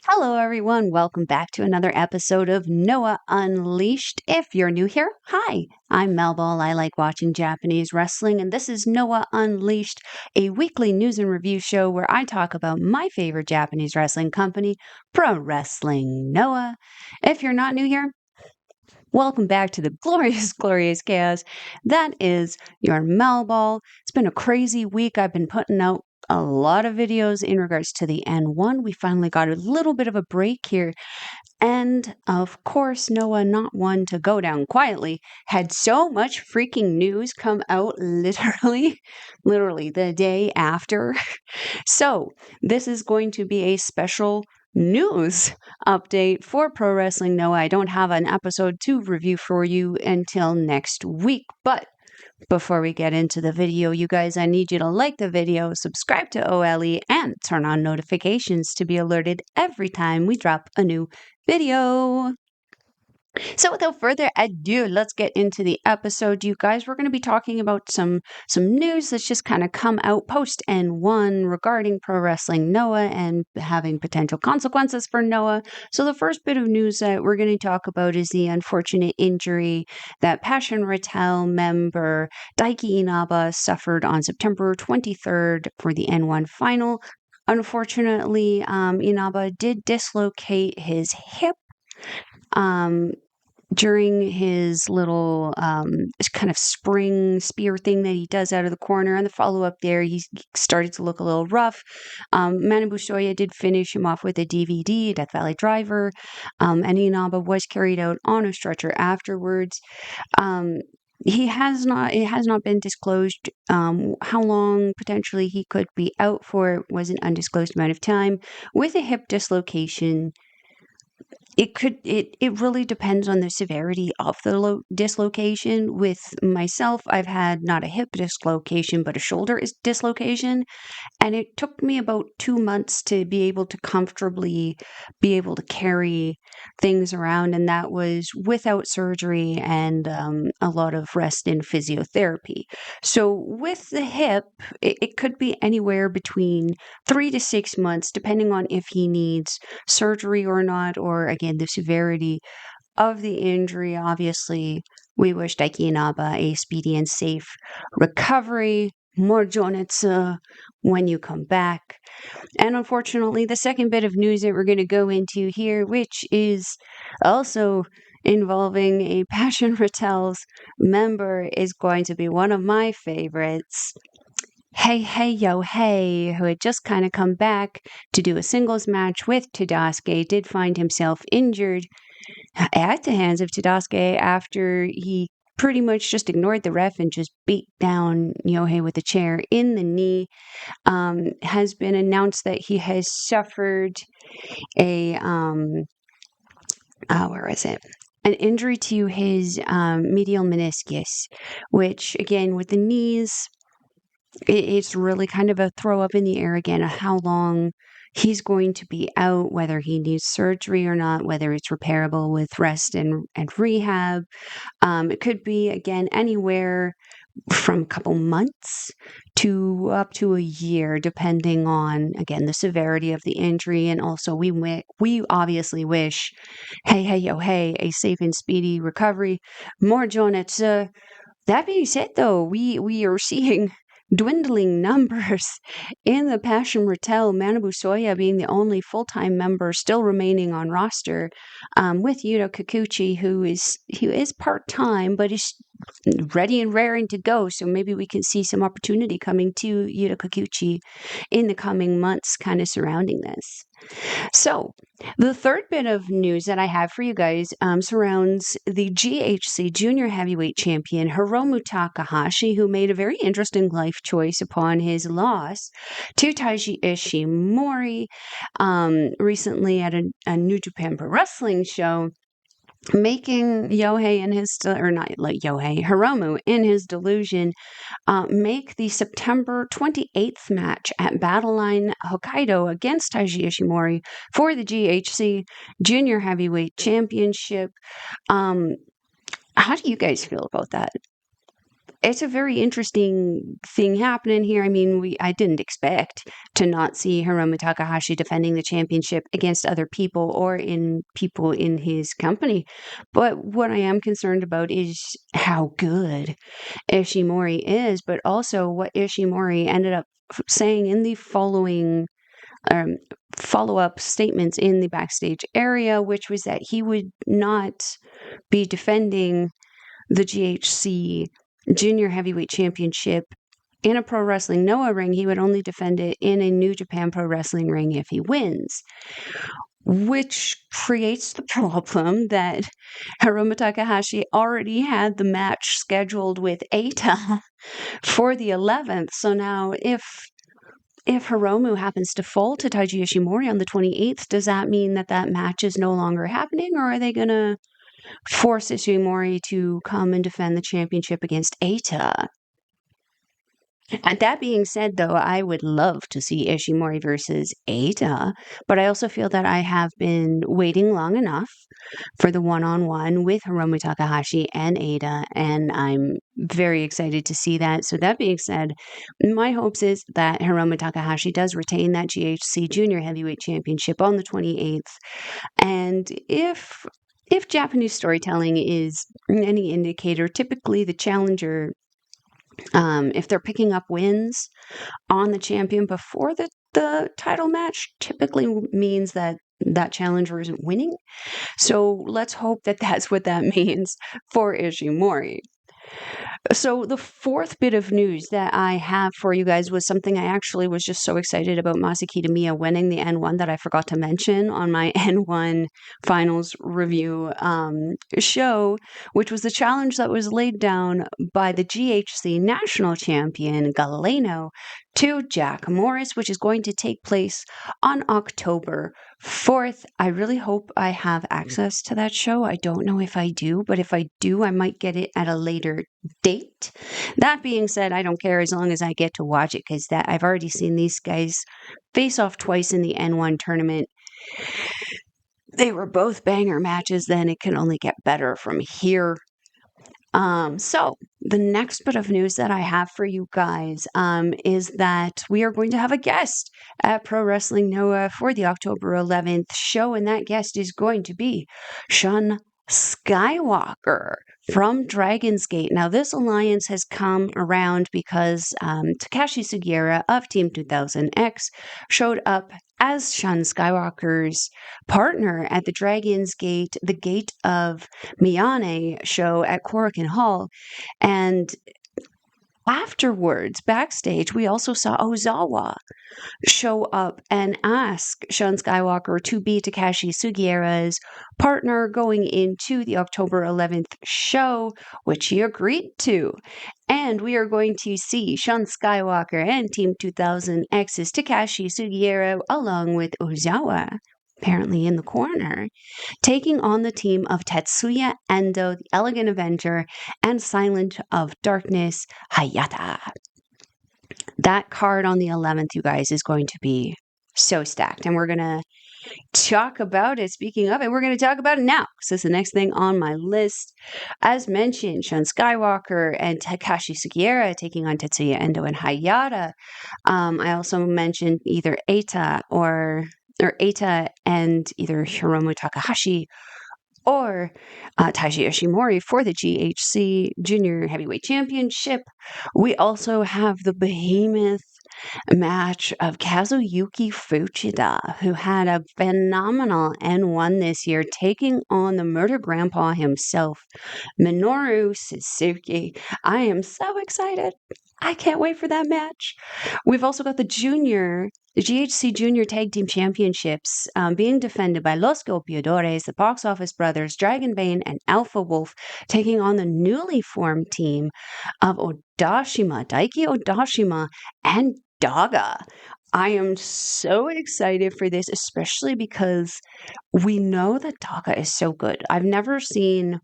Hello, everyone. Welcome back to another episode of Noah Unleashed. If you're new here, hi, I'm Melball. I like watching Japanese wrestling, and this is Noah Unleashed, a weekly news and review show where I talk about my favorite Japanese wrestling company, Pro Wrestling Noah. If you're not new here, welcome back to the glorious, glorious chaos. That is your Melball. It's been a crazy week. I've been putting out a lot of videos in regards to the N1. We finally got a little bit of a break here. And of course, Noah, not one to go down quietly, had so much freaking news come out literally the day after. So, this is going to be a special news update for Pro Wrestling Noah. I don't have an episode to review for you until next week, but before we get into the video, you guys, I need you to like the video, subscribe to OLE, and turn on notifications to be alerted every time we drop a new video. So without further ado, let's get into the episode. You guys, we're going to be talking about some news that's just kind of come out post N1 regarding Pro Wrestling Noah and having potential consequences for Noah. So the first bit of news that we're going to talk about is the unfortunate injury that Passion Rattel member Daiki Inaba suffered on September 23rd for the N1 final. Unfortunately, Inaba did dislocate his hip. During his little kind of spring spear thing that he does out of the corner. On the follow-up there, he started to look a little rough. Manabu Soya did finish him off with a DVD, Death Valley Driver, and Inaba was carried out on a stretcher afterwards. It has not been disclosed how long potentially he could be out for. It was an undisclosed amount of time. With a hip dislocation, it really depends on the severity of the dislocation. With myself, I've had not a hip dislocation, but a shoulder dislocation. And it took me about 2 months to be able to comfortably be able to carry things around. And that was without surgery and a lot of rest and physiotherapy. So with the hip, it could be anywhere between 3 to 6 months, depending on if he needs surgery or not, or again, the severity of the injury. Obviously, we wish Daiki Inaba a speedy and safe recovery. More jonetsu when you come back. And unfortunately, the second bit of news that we're going to go into here, which is also involving a Passion Rattel's member, is going to be one of my favorites. Hey Yo Hey, who had just kind of come back to do a singles match with Tadasuke, did find himself injured at the hands of Tadasuke after he pretty much just ignored the ref and just beat down Yohei with a chair in the knee. Has been announced that he has suffered a where is it? An injury to his medial meniscus, which again with the knees, it's really kind of a throw up in the air again of how long he's going to be out, whether he needs surgery or not, whether it's repairable with rest and rehab. It could be, again, anywhere from a couple months to up to a year, depending on, again, the severity of the injury. And also, we obviously wish, hey, yo, hey, a safe and speedy recovery. More jonetsu. That being said, though, we are seeing dwindling numbers in the Passion Rattel, Manabu Soya being the only full-time member still remaining on roster, with Yuto Kikuchi, who is part-time, but is ready and raring to go. So maybe we can see some opportunity coming to Yuto Kikuchi in the coming months, kind of surrounding this. So, the third bit of news that I have for you guys surrounds the GHC Jr heavyweight champion Hiromu Takahashi, who made a very interesting life choice upon his loss to Taiji Ishimori recently at a New Japan Pro Wrestling show, making Yohei in his, or not like Yohei, Hiromu in his delusion, make the September 28th match at Battle Line Hokkaido against Taiji Ishimori for the GHC Junior Heavyweight Championship. How do you guys feel about that? it's a very interesting thing happening here. I mean, I didn't expect to not see Hiromu Takahashi defending the championship against other people or in people in his company. But what I am concerned about is how good Ishimori is, but also what Ishimori ended up saying in the following um, follow-up statements in the backstage area, which was that he would not be defending the GHC Junior Heavyweight Championship in a Pro Wrestling Noah ring. He would only defend it in a New Japan Pro Wrestling ring if he wins, which creates the problem that Hiromu Takahashi already had the match scheduled with Eita for the 11th. So now if Hiromu happens to fall to Taiji Ishimori on the 28th, does that mean that that match is no longer happening, or are they going to force Ishimori to come and defend the championship against Eita? And that being said, though, I would love to see Ishimori versus Eita, but I also feel that I have been waiting long enough for the one-on-one with Hiromu Takahashi and Eita, and I'm very excited to see that. So that being said, my hopes is that Hiromu Takahashi does retain that GHC Junior Heavyweight Championship on the 28th, and if Japanese storytelling is any indicator, typically the challenger, if they're picking up wins on the champion before the title match, typically means that that challenger isn't winning. So let's hope that that's what that means for Ishimori. So the fourth bit of news that I have for you guys was something I actually was just so excited about Masaki Miya winning the N1 that I forgot to mention on my N1 finals review show, which was the challenge that was laid down by the GHC national champion Galeno to Jack Morris, which is going to take place on October 4th. I really hope I have access to that show. I don't know if I do, but if I do, I might get it at a later date. That being said, I don't care as long as I get to watch it, because that I've already seen these guys face off twice in the N1 tournament. They were both banger matches. Then it can only get better from here. So the next bit of news that I have for you guys is that we are going to have a guest at Pro Wrestling Noah for the October 11th show, and that guest is going to be Sean Skywalker from Dragon's Gate. Now, this alliance has come around because Takashi Sugiura of Team 2000X showed up as Sean Skywalker's partner at the Dragon's Gate, the Gate of Miyane show at Korakuen Hall. And afterwards, backstage, we also saw Ozawa show up and ask Sean Skywalker to be Takashi Sugiura's partner going into the October 11th show, which he agreed to. And we are going to see Sean Skywalker and Team 2000X's Takashi Sugiura along with Ozawa, apparently in the corner, taking on the team of Tetsuya Endo, the Elegant Avenger, and Silent of Darkness, Hayata. That card on the 11th, you guys, is going to be so stacked. And we're going to talk about it. Speaking of it, we're going to talk about it now. So it's the next thing on my list. As mentioned, Sean Skywalker and Takashi Sugiura taking on Tetsuya Endo and Hayata. I also mentioned either Eita or Eita and either Hiromu Takahashi or Taiji Ishimori for the GHC Junior Heavyweight Championship. We also have the behemoth match of Kazuyuki Fuchida, who had a phenomenal N1 this year, taking on the murder grandpa himself, Minoru Suzuki. I am so excited. I can't wait for that match. We've also got the GHC Junior Tag Team Championships being defended by Los Golpeadores, the Box Office Brothers, Dragonbane, and Alpha Wolf, taking on the newly formed team of Daiki Odashima, and Daga. I am so excited for this, especially because we know that Daga is so good. I've never seen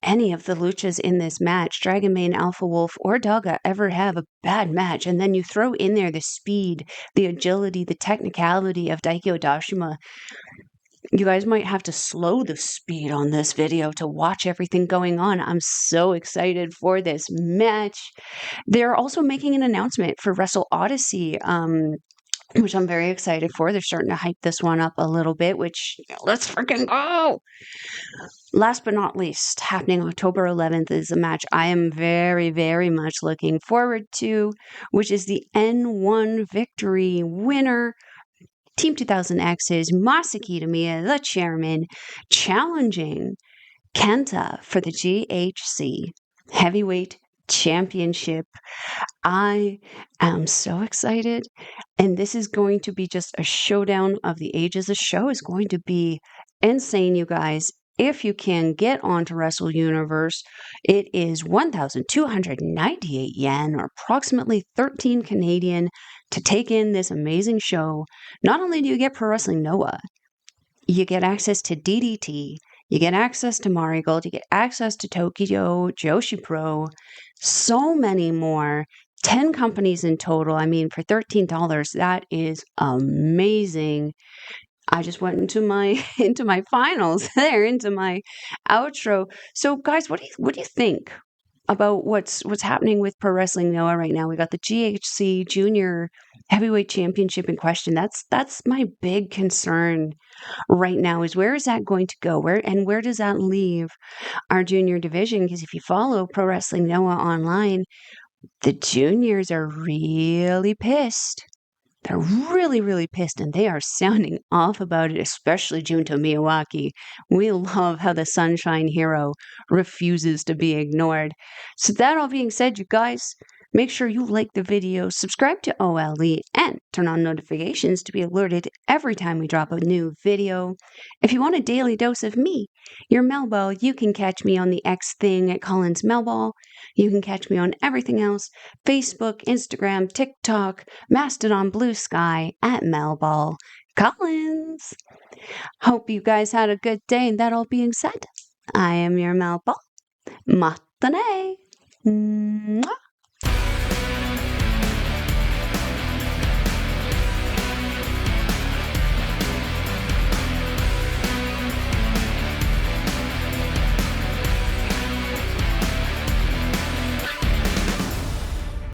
any of the luchas in this match, Dragonbane, Alpha Wolf, or Daga, ever have a bad match. And then you throw in there the speed, the agility, the technicality of Daiki Odashima. You guys might have to slow the speed on this video to watch everything going on. I'm so excited for this match. They're also making an announcement for Wrestle Odyssey, which I'm very excited for. They're starting to hype this one up a little bit, which let's freaking go. Last but not least, happening October 11th is a match I am very, very much looking forward to, which is the N1 Victory winner. Team 2000X's Masaki Tamiya, the chairman, challenging Kenta for the GHC Heavyweight Championship. I am so excited. And this is going to be just a showdown of the ages. The show is going to be insane, you guys. If you can get onto Wrestle Universe, it is 1,298 yen, or approximately 13 Canadian, to take in this amazing show. Not only do you get Pro Wrestling Noah, you get access to DDT, you get access to Marigold, you get access to Tokyo Joshi Pro, so many more. 10 companies in total. I mean, for $13, that is amazing. I just went into my finals there, into my outro. So, guys, what do you think about what's happening with Pro Wrestling Noah right now? We got the GHC Jr. Heavyweight Championship in question. That's my big concern right now, is where is that going to go? Where does that leave our junior division? Because if you follow Pro Wrestling Noah online, the juniors are really pissed. They're really, really pissed, and they are sounding off about it, especially Junto Miyawaki. We love how the Sunshine Hero refuses to be ignored. So that all being said, you guys, make sure you like the video, subscribe to OLE, and turn on notifications to be alerted every time we drop a new video. If you want a daily dose of me, your Melball, you can catch me on the X thing at Collins Melball. You can catch me on everything else: Facebook, Instagram, TikTok, Mastodon, Blue Sky, at Melball Collins. Hope you guys had a good day, and that all being said, I am your Melball. Matane. Mwah.